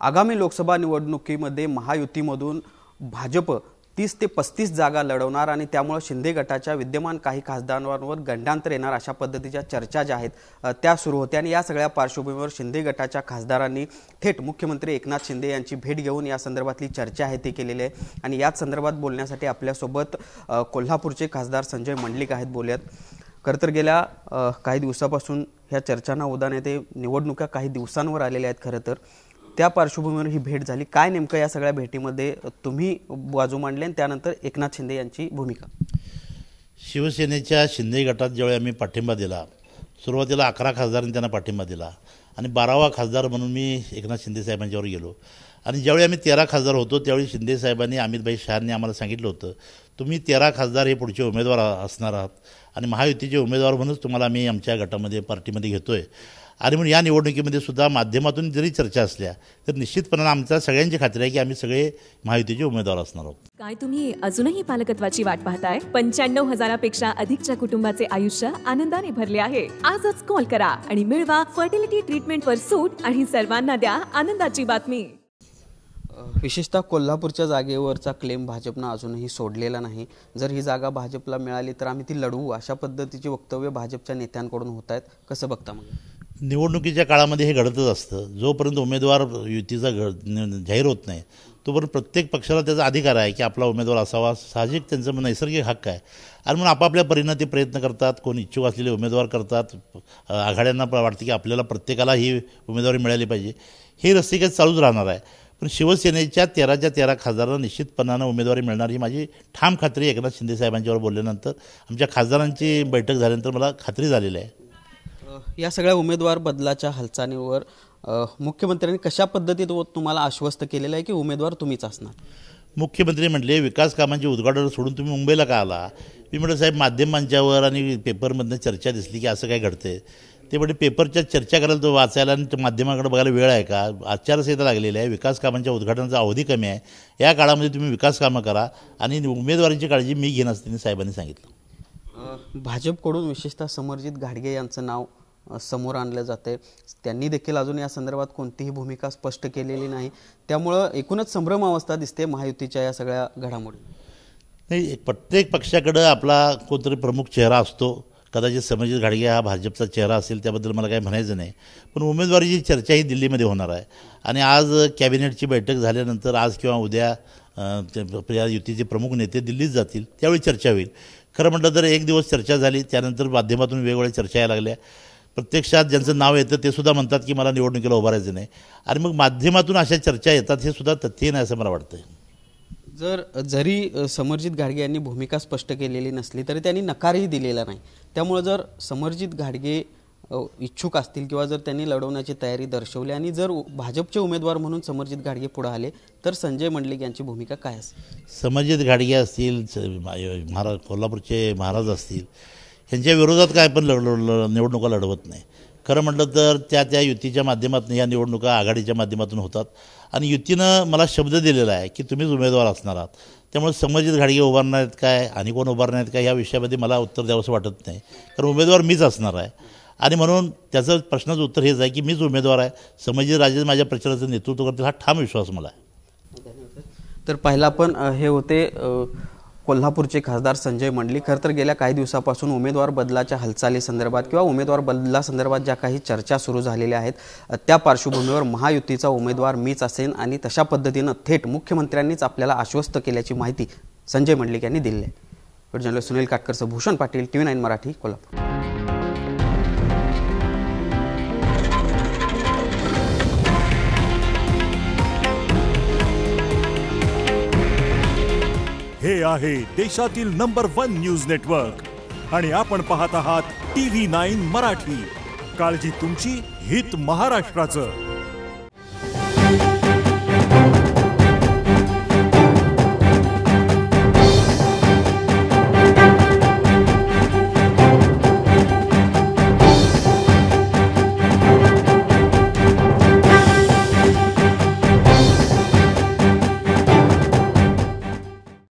आगामी लोकसभा निवडणुकीमध्ये महायुतीमधून भाजप 30 ते 35 जागा लढवणार आणि त्यामुळे शिंदे गटाच्या विद्यमान काही खासदारांवर गंडांतर येणार अशा पद्धतीच्या चर्चा ज्या आहेत त्या सुरू होत्या आणि या सगळ्या पार्श्वभूमीवर शिंदे गटाच्या खासदारांनी थेट मुख्यमंत्री एकनाथ शिंदे यांची भेट घेऊन या संदर्भातली चर्चा आहे ती केलेली आहे आणि याच संदर्भात बोलण्यासाठी आपल्यासोबत कोल्हापूरचे खासदार संजय मंडलिक आहेत. बोलूयात. खरं तर गेल्या काही दिवसापासून ह्या चर्चांना उधाण आहे ते निवडणुका काही दिवसांवर आलेल्या आहेत. खरं तर त्या पार्श्वभूमीवर ही भेट झाली. काय नेमकं या सगळ्या भेटीमध्ये तुम्ही बाजू मांडली आणि त्यानंतर एकनाथ शिंदे यांची भूमिका? शिवसेनेच्या शिंदे गटात ज्यावेळी आम्ही पाठिंबा दिला, सुरुवातीला 11 खासदारांनी त्यांना पाठिंबा दिला आणि 12वा खासदार म्हणून मी एकनाथ शिंदे साहेबांच्यावर गेलो आणि ज्यावेळी आम्ही 13 खासदार होतो त्यावेळी शिंदे साहेबांनी अमित शहांनी आम्हाला सांगितलं होतं, तुम्ही 13 खासदार हे पुढचे उमेदवार असणार आहात आणि महायुतीचे उमेदवार म्हणूनच तुम्हाला आम्ही आमच्या गटामध्ये पार्टीमध्ये घेतोय. आणि म्हणून या निवडणुकीमध्ये सुद्धा माध्यमातून जरी चर्चा असल्या तर निश्चितपणे आमच्या सगळ्यांची खात्री आहे की आम्ही सगळे महायुतीचे उमेदवार असणार आहोत. काय तुम्ही अजूनही पालकत्वाची वाट पाहताय? 95,000पेक्षा अधिकच्या कुटुंबाचे आयुष्य आनंदाने भरले आहे. आजच कॉल करा आणि मिळवा फर्टिलिटी ट्रीटमेंटवर सूट आणि सर्वांना द्या आनंदाची बातमी. विशेषतः कोल्हापूरच्या जागेवरचा क्लेम भाजपनं अजूनही सोडलेला नाही. जर ही जागा भाजपला मिळाली तर आम्ही ती लढवू अशा पद्धतीची वक्तव्य भाजपच्या नेत्यांकडून होत आहेत. कसं बघता? मग निवडणुकीच्या काळामध्ये हे घडतच असतं. जोपर्यंत उमेदवार युतीचा जाहीर होत नाही तोपर्यंत प्रत्येक पक्षाला त्याचा अधिकार आहे की आपला उमेदवार असावा. साहजिक त्यांचं नैसर्गिक हक्क आहे आणि म्हणून आपापल्या परीनं ते प्रयत्न करतात. कोण इच्छुक असलेले उमेदवार करतात. आघाड्यांना वाटतं की आपल्याला प्रत्येकाला ही उमेदवारी मिळाली पाहिजे. हे रस्तिगत चालूच राहणार आहे. पण शिवसेनेच्या 13च्या 13 खासदारांना निश्चितपणानं उमेदवारी मिळणार ही माझी ठाम खात्री एकनाथ शिंदे साहेबांच्यावर बोलल्यानंतर आमच्या खासदारांची बैठक झाल्यानंतर मला खात्री झालेली आहे. या सगळ्या उमेदवार बदलाच्या हालचालीवर मुख्यमंत्र्यांनी कशा पद्धतीत तुम्हाला आश्वस्त केलेलं आहे की उमेदवार तुम्हीच असणार? मुख्यमंत्री म्हटले, विकास कामांचे उद्घाटन सोडून तुम्ही मुंबईला का आला? मी म्हटलं, साहेब माध्यमांच्यावर आणि पेपरमधनं चर्चा दिसली की असं काय घडतंय. ते म्हणजे पेपरच्या चर्चा करायला तो वाचायला आणि माध्यमाकडे बघायला वेळ आहे का? आचारसंहिता लागलेली आहे. विकास कामांच्या उद्घाटनाचा अवधी कमी आहे. या काळामध्ये तुम्ही विकास कामं करा आणि उमेदवारीची काळजी मी घेईन असं त्यांनी साहेबांनी सांगितलं. भाजपकडून विशेषतः समरजित घाडगे यांचं नाव समोर आणलं जाते. त्यांनी देखील अजून या संदर्भात कोणतीही भूमिका स्पष्ट केलेली नाही. त्यामुळं एकूणच संभ्रम अवस्था दिसते महायुतीच्या या सगळ्या घडामोडी. नाही, प्रत्येक पक्षाकडं आपला कोणतरी प्रमुख चेहरा असतो. कदाचित समरजित घाडगे हा भाजपचा चेहरा असेल, त्याबद्दल मला काही म्हणायचं नाही. पण उमेदवारीची चर्चा ही दिल्लीमध्ये होणार आहे आणि आज कॅबिनेटची बैठक झाल्यानंतर आज किंवा उद्या या युतीचे प्रमुख नेते दिल्लीत जातील, त्यावेळी चर्चा होईल. खरं म्हटलं तर एक दिवस चर्चा झाली, त्यानंतर माध्यमातून वेगवेगळ्या चर्चा यायला लागल्या. प्रत्यक्षात ज्यांचं नाव येतं ते सुद्धा म्हणतात की मला निवडणुकीला उभारायचं नाही आणि मग माध्यमातून अशा चर्चा येतात. हे सुद्धा तथ्य नाही असं मला वाटतं. जरी समरजित घाडगे यांनी भूमिका स्पष्ट केलेली नसली तरी त्यांनी नकारही दिलेला नाही. त्यामुळे जर समरजित घाडगे इच्छुक असतील किंवा जर त्यांनी लढवण्याची तयारी दर्शवली आणि जर भाजपचे उमेदवार म्हणून समरजित घाडगे पुढे आले तर संजय मंडलिक यांची भूमिका काय असेल? समरजित घाडगे असतील, कोल्हापूरचे महाराज असतील, यांच्या विरोधात काय पण निवडणुका लढवत नाही. खरं म्हटलं तर त्या युतीच्या माध्यमातून या निवडणुका आघाडीच्या माध्यमातून होतात आणि युतीनं मला शब्द दिलेला आहे की तुम्हीच उमेदवार असणार आहात. त्यामुळे समरजित घाडगे उभारणार आहेत काय आणि कोण उभारणार आहेत काय या विषयामध्ये मला उत्तर द्यावंसं वाटत नाही. कारण उमेदवार मीच असणार आहे आणि म्हणून त्याचं प्रश्नाचं उत्तर हेच आहे की मीच उमेदवार आहे. समरजित राजे माझ्या प्रचाराचं नेतृत्व करतील हा ठाम विश्वास मला आहे. तर पहिला पण हे होते कोल्हापूरचे खासदार संजय मंडलिक. खरं तर गेल्या काही दिवसापासून उमेदवार बदलाच्या हालचाली संदर्भात किंवा उमेदवार बदलासंदर्भात ज्या काही चर्चा सुरू झालेल्या आहेत त्या पार्श्वभूमीवर महायुतीचा उमेदवार मीच असेन आणि तशा पद्धतीनं थेट मुख्यमंत्र्यांनीच आपल्याला आश्वस्त केल्याची माहिती संजय मंडलिक यांनी दिली आहे. जर्नलिस्ट सुनील काटकरसह भूषण पाटील, TV9 मराठी, कोल्हापूर. हे आहे देशातील नंबर 1 न्यूज नेटवर्क आणि आपण पाहत आहात TV9 मराठी. काळजी तुमची, हित महाराष्ट्राचं.